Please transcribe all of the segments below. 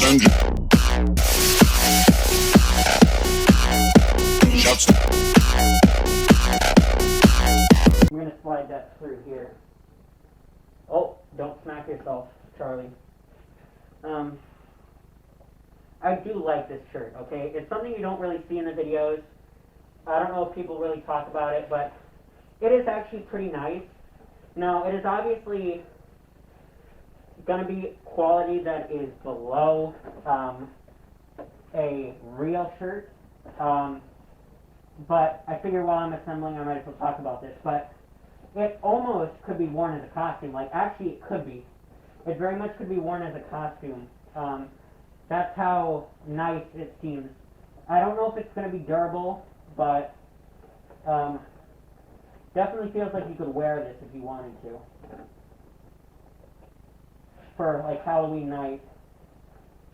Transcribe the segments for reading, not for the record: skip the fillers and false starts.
gonna slide that through here. Oh, don't smack yourself, Charlie. I do like this shirt, okay? It's something you don't really see in the videos. I don't know if people really talk about it, but it is actually pretty nice. Now, it is obviously going to be quality that is below a real shirt. But I figure while I'm assembling, I might as well talk about this. But it almost could be worn as a costume. Like, actually, it could be. It very much could be worn as a costume. That's how nice it seems. I don't know if it's going to be durable, but definitely feels like you could wear this if you wanted to. For like Halloween night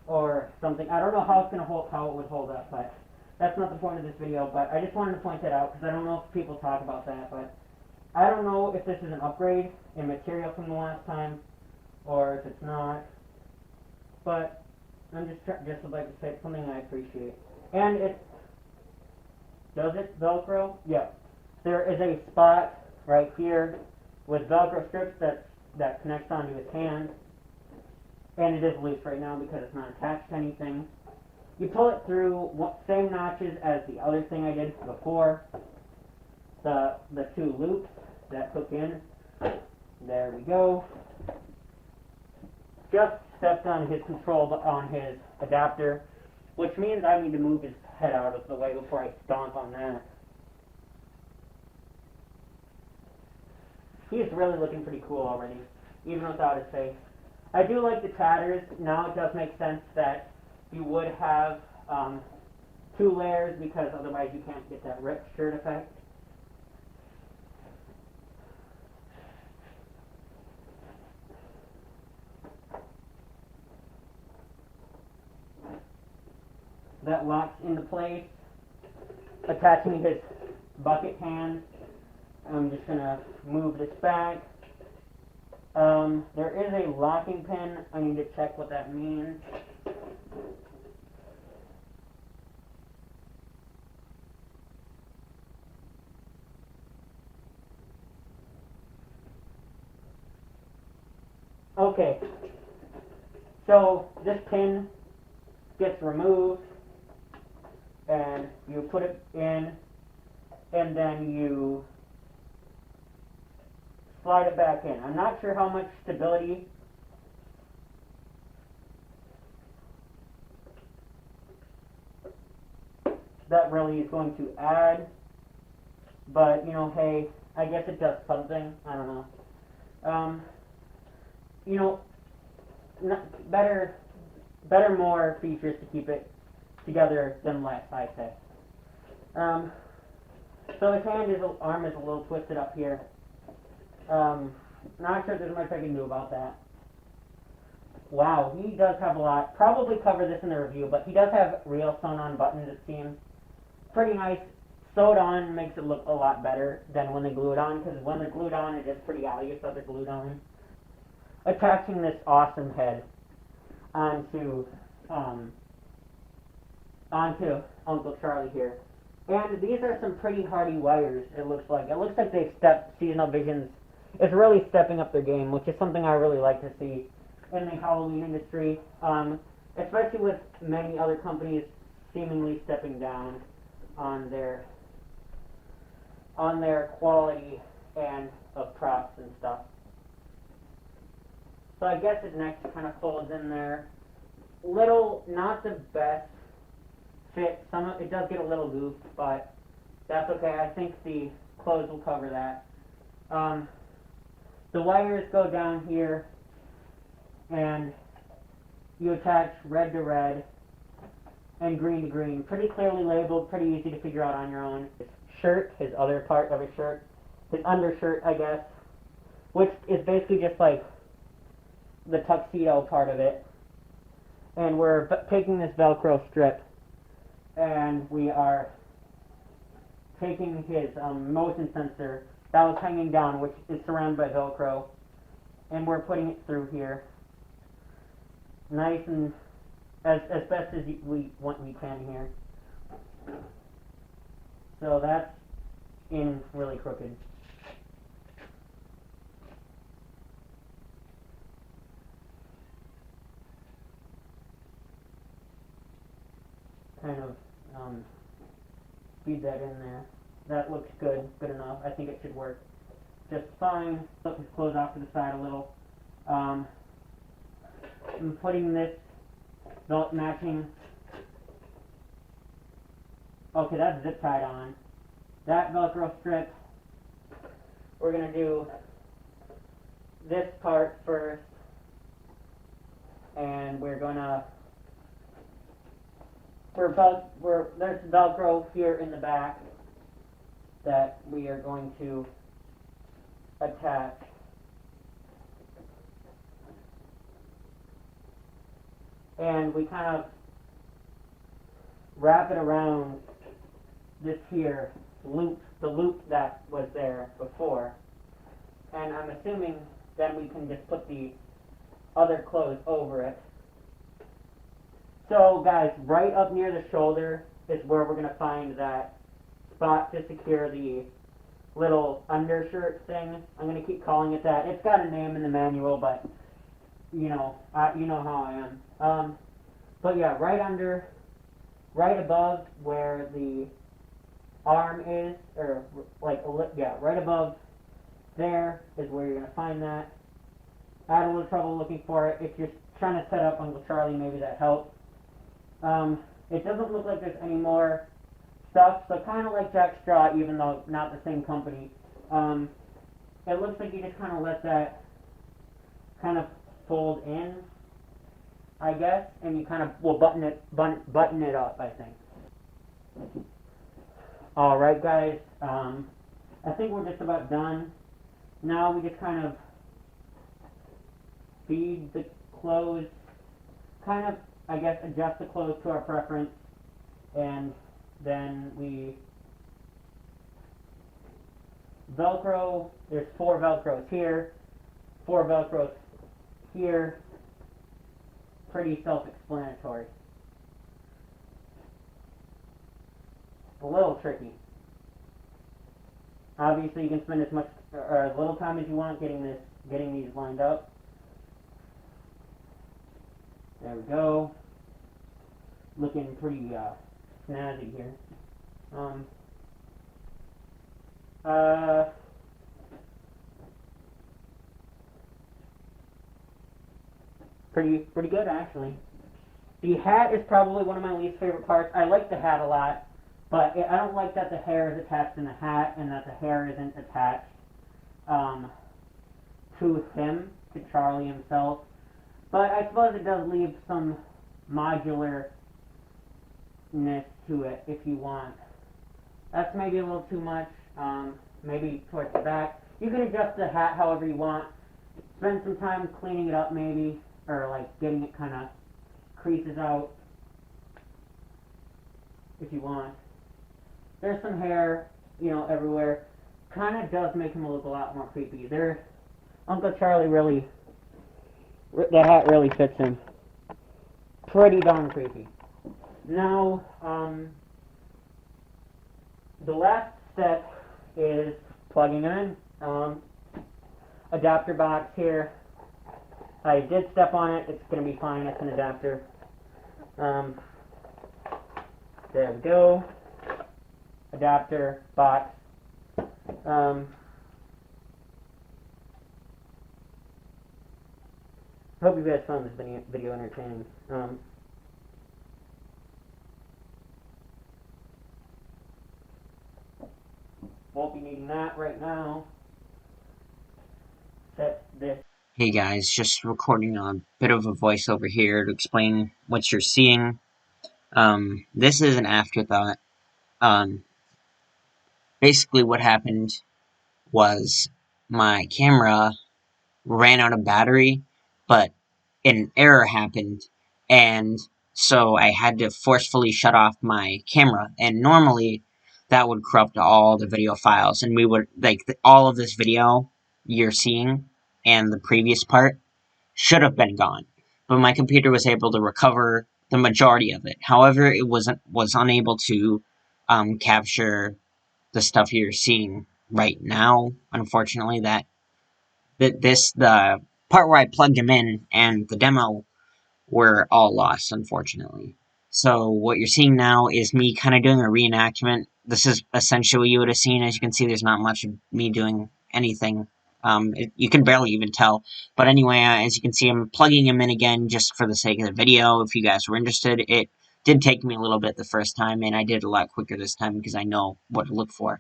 or something. I don't know how it's going to hold, how it would hold up, but that's not the point of this video. But I just wanted to point that out because I don't know if people talk about that. But I don't know if this is an upgrade in material from the last time or if it's not. But I'm just would like to say it's something I appreciate. And does it Velcro? Yeah. There is a spot right here with Velcro strips that connects onto his hand. And it is loose right now because it's not attached to anything. You pull it through, same notches as the other thing I did before. The two loops that hook in. There we go. Just stepped on his control, on his adapter, which means I need to move his head out of the way before I stomp on that. He's really looking pretty cool already, even without his face. I do like the tatters. Now it does make sense that you would have 2 layers because otherwise you can't get that ripped shirt effect. That locks into place, attaching his bucket hand. I'm just going to move this back. There is a locking pin. I need to check what that means. Okay, so this pin gets removed and you put it in and then you slide it back in. I'm not sure how much stability that really is going to add, but you know, hey, I guess it does something. I don't know. You know, better more features to keep it together than less, I say. So his arm is a little twisted up here. Not sure there's much I can do about that. Wow, he does have a lot. Probably cover this in the review, but he does have real sewn-on buttons, it seems. Pretty nice. Sewed on makes it look a lot better than when they glue it on, because when they're glued on, it is pretty obvious that they're glued on. Attaching this awesome head onto Uncle Charlie here. And these are some pretty hardy wires, it looks like. It looks like they've stepped, Seasonal Visions is really stepping up their game, which is something I really like to see in the Halloween industry, especially with many other companies seemingly stepping down on their quality and of props and stuff. So I guess it next kind of folds in there. Not the best fit. It does get a little goofed, but that's okay. I think the clothes will cover that. The wires go down here, and you attach red to red and green to green. Pretty clearly labeled, pretty easy to figure out on your own. His shirt, his other part of his shirt, his undershirt, I guess, which is basically just like the tuxedo part of it. And we're taking this Velcro strip and we are taking his motion sensor that was hanging down, which is surrounded by Velcro, and we're putting it through here. Nice and as best as we can here. So that's in really crooked. Kind of feed that in there. That looks good enough. I think it should work just fine. Let this close off to the side a little. I'm putting this belt matching. Okay, that's zip tied on. That Velcro strip, we're gonna do this part first, and we're gonna there's Velcro here in the back that we are going to attach. And we kind of wrap it around this here loop, the loop that was there before. And I'm assuming then we can just put the other clothes over it. So guys, right up near the shoulder is where we're going to find that spot to secure the little undershirt thing. I'm going to keep calling it that. It's got a name in the manual, but you know how I am. But yeah, right above where the arm is, or like, yeah, right above there is where you're going to find that. I had a little trouble looking for it. If you're trying to set up Uncle Charlie, maybe that helps. It doesn't look like there's any more stuff, so kind of like Jack Straw, even though not the same company. It looks like you just kind of let that kind of fold in, I guess, and you kind of will button it up, I think. All right, guys. I think we're just about done. Now we just kind of feed the clothes, kind of, I guess, adjust the clothes to our preference, and then we Velcro. There's 4 Velcros here, 4 Velcros here. Pretty self-explanatory. A little tricky. Obviously, you can spend as much or as little time as you want getting these lined up. There we go. Looking pretty snazzy here. Pretty good, actually. The hat is probably one of my least favorite parts. I like the hat a lot, but I don't like that the hair is attached in the hat and that the hair isn't attached to him, to Charlie himself. But I suppose it does leave some modularness to it if you want. That's maybe a little too much, maybe towards the back. You can adjust the hat however you want. Spend some time cleaning it up maybe, or like getting it kind of creases out if you want. There's some hair, everywhere. Kind of does make him look a lot more creepy. Uncle Charlie really, the hat really fits him. Pretty darn creepy. Now, the last step is plugging in. Adapter box here. I did step on it. It's going to be fine. It's an adapter. There we go. Adapter box. Hope you guys found this video entertaining. Won't be needing that right now. Set this. Hey guys, just recording a bit of a voiceover here to explain what you're seeing. This is an afterthought. Basically what happened was my camera ran out of battery, but an error happened, and so I had to forcefully shut off my camera, and normally that would corrupt all the video files, and we would, all of this video you're seeing, and the previous part, should have been gone. But my computer was able to recover the majority of it. However, it was unable to capture the stuff you're seeing right now. Unfortunately, the part where I plugged him in and the demo were all lost, unfortunately. So what you're seeing now is me kind of doing a reenactment. This is essentially what you would have seen. As you can see, there's not much of me doing anything. You can barely even tell. But anyway, as you can see, I'm plugging him in again just for the sake of the video. If you guys were interested, it did take me a little bit the first time, and I did a lot quicker this time because I know what to look for.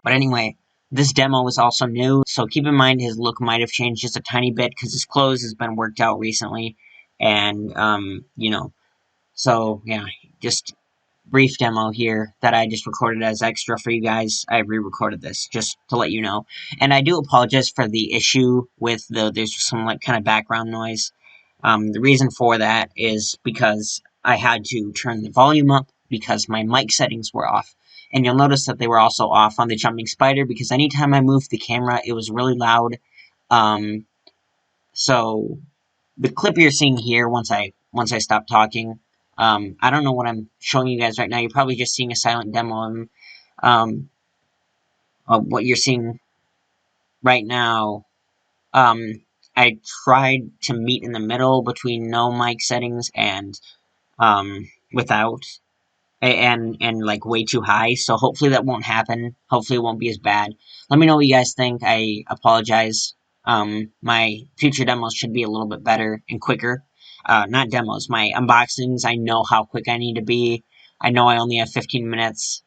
But anyway, this demo is also new, so keep in mind his look might have changed just a tiny bit because his clothes has been worked out recently, and so yeah, just brief demo here that I just recorded as extra for you guys. I re-recorded this just to let you know, and I do apologize for the issue with there's some like kind of background noise. The reason for that is because I had to turn the volume up because my mic settings were off. And you'll notice that they were also off on the jumping spider because anytime I moved the camera, it was really loud. So the clip you're seeing here, once I stop talking, I don't know what I'm showing you guys right now. You're probably just seeing a silent demo of what you're seeing right now. I tried to meet in the middle between no mic settings and without, and like way too high, so hopefully that won't happen. Hopefully it won't be as bad. Let me know what you guys think. I apologize. My future demos should be a little bit better and quicker. Not demos, my unboxings, I know how quick I need to be. I know I only have 15 minutes.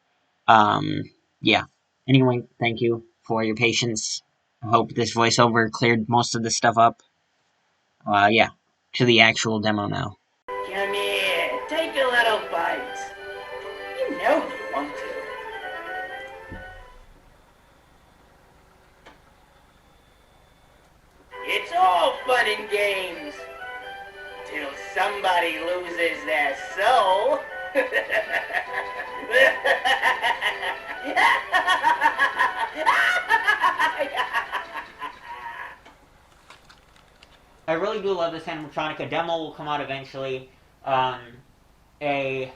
Yeah. Anyway, thank you for your patience. I hope this voiceover cleared most of this stuff up. Yeah. To the actual demo now. Come here, take a little bite. You know you want to. It's all fun and games. Till somebody loses their soul. I really do love this animatronic. A demo will come out eventually. A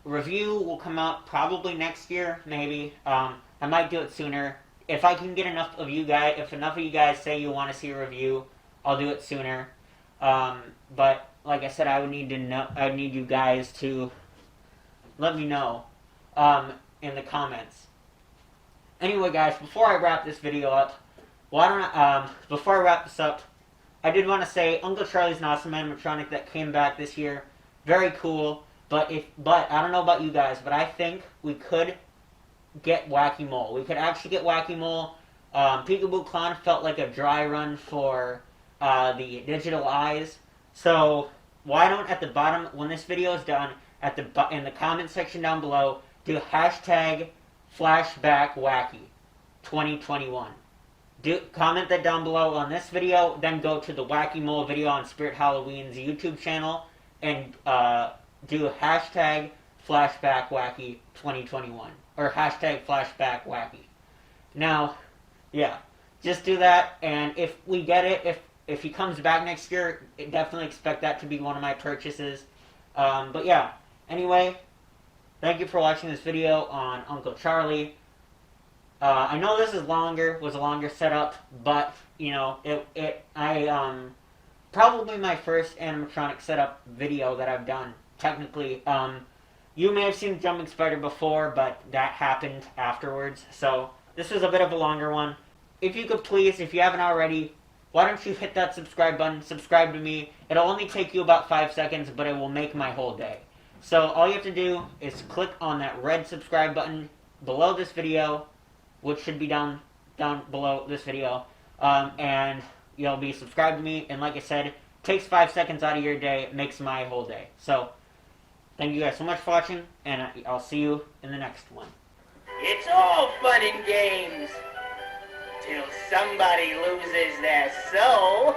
review will come out probably next year, maybe. I might do it sooner. If I can get enough of you guys, if enough of you guys say you want to see a review, I'll do it sooner. But like I said, I would need to know. I would need you guys to let me know in the comments. Anyway, guys, before I wrap this video up, before I wrap this up, I did want to say Uncle Charlie's an awesome animatronic that came back this year. Very cool. But I don't know about you guys, but I think we could get Wacky Mole. We could actually get Wacky Mole. Peekaboo Clown felt like a dry run for the digital eyes. So why don't at the bottom, when this video is done, in the comment section down below, do hashtag flashback wacky 2021. Comment that down below on this video, then go to the Wacky Mole video on Spirit Halloween's YouTube channel and do hashtag flashback wacky 2021 or hashtag flashback wacky. Now, yeah, just do that, and if we get it, if he comes back next year, definitely expect that to be one of my purchases. But yeah, anyway, thank you for watching this video on Uncle Charlie. I know this was a longer setup, but you know, probably my first animatronic setup video that I've done. Technically, you may have seen Jumping Spider before, but that happened afterwards. So this was a bit of a longer one. If you could please, if you haven't already, why don't you hit that subscribe button? Subscribe to me. It'll only take you about 5 seconds, but it will make my whole day. So all you have to do is click on that red subscribe button below this video, which should be down below this video, and you'll be subscribed to me. And like I said, it takes 5 seconds out of your day. It makes my whole day. So thank you guys so much for watching, and I'll see you in the next one. It's all fun and games. Till somebody loses their soul.